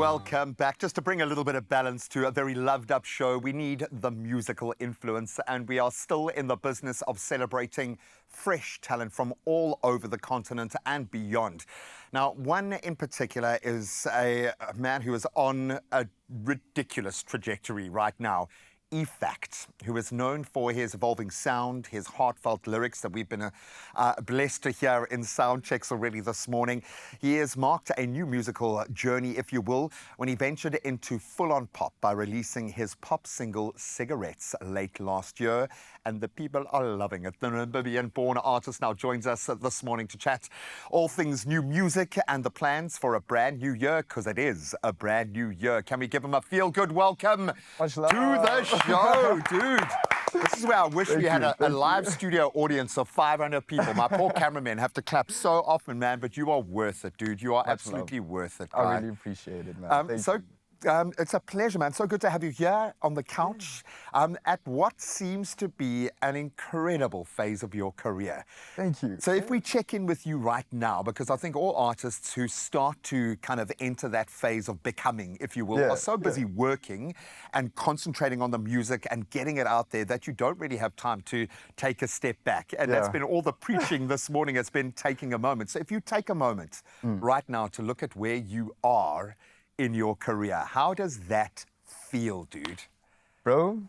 Welcome back. Just to bring a little bit of balance to a very loved-up show, we need the musical influence, and we are still in the business of celebrating fresh talent from all over the continent and beyond. Now, one in particular is a man who is on a ridiculous trajectory right now. EFACT, who is known for his evolving sound, his heartfelt lyrics that we've been blessed to hear in sound checks already this morning. He has marked a new musical journey, if you will, when he ventured into full-on pop by releasing his pop single Cigarettes late last year, and the people are loving it. The Namibian-born artist now joins us this morning to chat all things new music and the plans for a brand new year, because it is a brand new year. Can we give him a feel-good welcome to the show, dude? This is where I wish we had a live studio audience of 500 people. My poor cameramen have to clap so often, man, but you are worth it, dude. You are absolutely worth it, guy. I really appreciate it, man. Thank you. It's a pleasure, man. So good to have you here on the couch at what seems to be an incredible phase of your career. Thank you. So if we check in with you right now, because I think all artists who start to kind of enter that phase of becoming, if you will, are so busy working and concentrating on the music and getting it out there that you don't really have time to take a step back. And that's been all the preaching this morning. It's been taking a moment. So if you take a moment right now to look at where you are in your career, how does that feel, dude? Bro,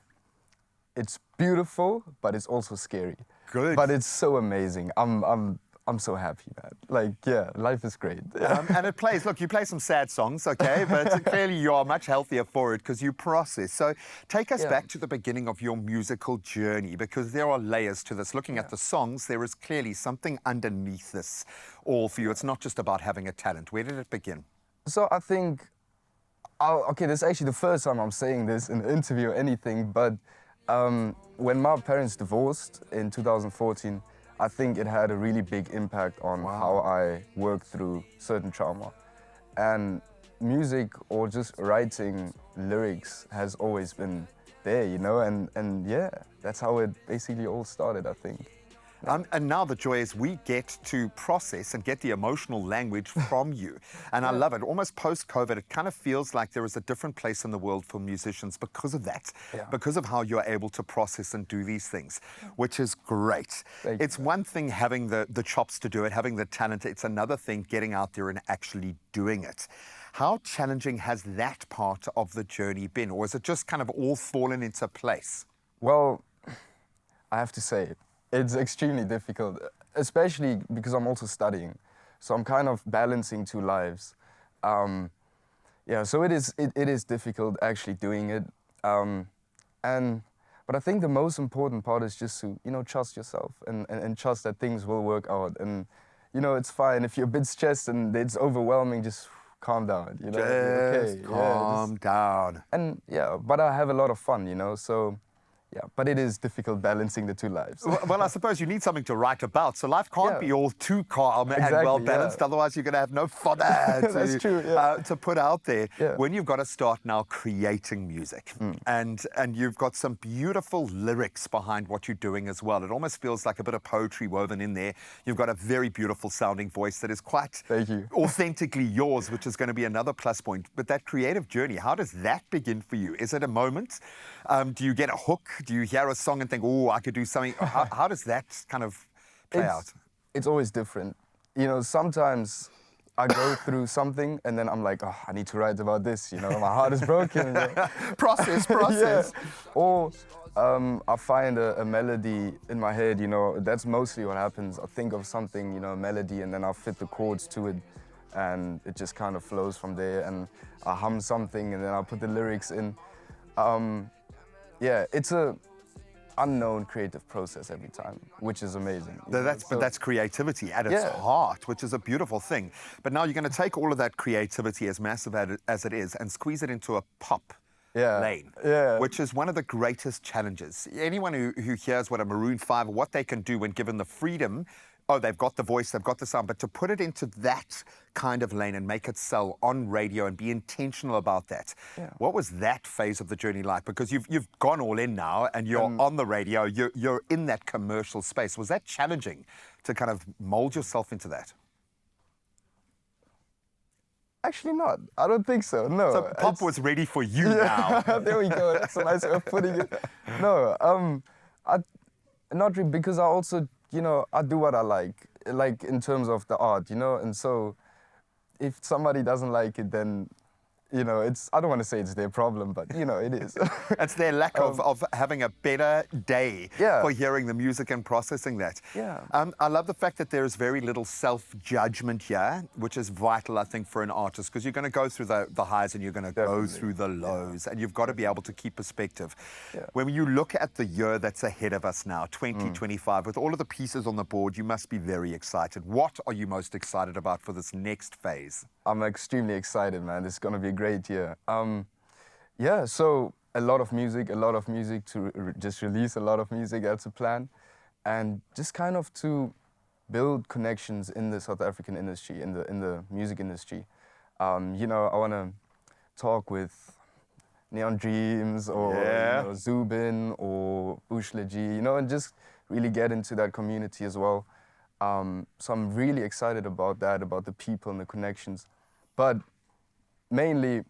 it's beautiful, but it's also scary. Good. But it's so amazing. I'm so happy, man. Like, yeah, life is great. And it plays, look, you play some sad songs, okay, but clearly you are much healthier for it because you process. So take us back to the beginning of your musical journey, because there are layers to this. Looking at the songs, there is clearly something underneath this all for you. It's not just about having a talent. Where did it begin? So I think, okay, this is actually the first time I'm saying this in an interview or anything, but when my parents divorced in 2014, I think it had a really big impact on how I work through certain trauma. And music or just writing lyrics has always been there, you know, and yeah, that's how it basically all started, I think. And now the joy is we get to process and get the emotional language from you. And I love it. Almost post-COVID, it kind of feels like there is a different place in the world for musicians because of that, because of how you're able to process and do these things, which is great. It's one thing having the chops to do it, having the talent. It's another thing getting out there and actually doing it. How challenging has that part of the journey been? Or is it just kind of all fallen into place? Well, I have to say, it's extremely difficult, especially because I'm also studying. So I'm kind of balancing two lives. So it is difficult actually doing it. But I think the most important part is just to, you know, trust yourself and trust that things will work out. And, you know, it's fine. If you're a bit stressed and it's overwhelming, just calm down, you know? Just calm down. And but I have a lot of fun, you know, so. Yeah, but it is difficult balancing the two lives. Well, I suppose you need something to write about, so life can't be all too calm and well-balanced, otherwise you're going to have no fodder to put out there. When you've got to start now creating music, and you've got some beautiful lyrics behind what you're doing as well. It almost feels like a bit of poetry woven in there. You've got a very beautiful sounding voice that is quite authentically yours, which is going to be another plus point. But that creative journey, how does that begin for you? Is it a moment? Do you get a hook? Do you hear a song and think, oh, I could do something? How does that kind of play out? It's always different. You know, sometimes I go through something and then I'm like, oh, I need to write about this, you know, my heart is broken. Process. Or I find a melody in my head, you know, that's mostly what happens. I think of something, you know, a melody, and then I'll fit the chords to it, and it just kind of flows from there, and I hum something and then I'll put the lyrics in. It's a unknown creative process every time, which is amazing. But that's creativity at its heart, which is a beautiful thing. But now you're going to take all of that creativity, as massive as it is, and squeeze it into a pop lane, which is one of the greatest challenges. Anyone who hears what a Maroon 5, what they can do when given the freedom, they've got the voice, they've got the sound, but to put it into that kind of lane and make it sell on radio and be intentional about that. What was that phase of the journey like? Because you've gone all in now and you're on the radio, you're in that commercial space. Was that challenging to kind of mold yourself into that? Actually not. I don't think so, no. So pop was ready for you now. There we go. That's a nice way of putting it. No, not really, because I also, I do what I like in terms of the art, and so if somebody doesn't like it, then, I don't want to say it's their problem, but, it is. It's their lack of having a better day Yeah. for hearing the music and processing that. Yeah. I love the fact that there is very little self-judgment here, which is vital, I think, for an artist, because you're going to go through the highs and you're going to go Definitely. through the lows, and you've got to be able to keep perspective. Yeah. When you look at the year that's ahead of us now, 2025, with all of the pieces on the board, you must be very excited. What are you most excited about for this next phase? I'm extremely excited, man. This is going to be a great year. Yeah, so a lot of music to just release a lot of music, that's a plan. And just kind of to build connections in the South African industry, in the music industry. I want to talk with Neon Dreams or Zubin or Ushleji, and just really get into that community as well. So I'm really excited about that, about the people and the connections. But mainly,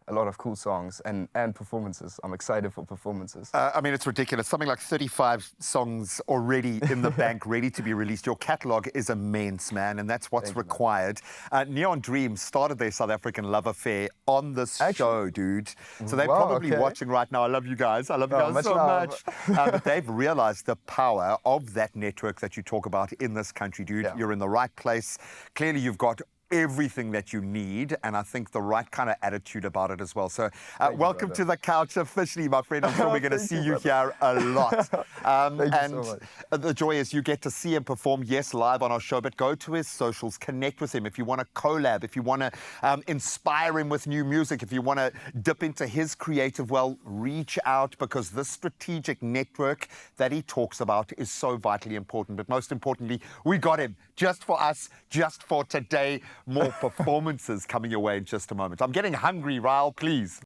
a lot of cool songs and performances. I'm excited for performances. I mean, it's ridiculous. Something like 35 songs already in the bank, ready to be released. Your catalogue is immense, man, and that's what's required. Neon Dreams started their South African love affair on this show, dude. So they're probably watching right now. I love you guys. I love you guys so much. But they've realized the power of that network that you talk about in this country, dude. Yeah. You're in the right place. Clearly, you've got everything that you need, and I think the right kind of attitude about it as well. So welcome to the couch officially, my friend. I'm sure we're going to see you here a lot. Thank you so much. The joy is you get to see him perform, yes, live on our show, but go to his socials, connect with him. If you want to collab, if you want to inspire him with new music, if you want to dip into his creative well, reach out, because this strategic network that he talks about is so vitally important. But most importantly, we got him just for us, just for today. More performances coming your way in just a moment. I'm getting hungry, Ryle, please.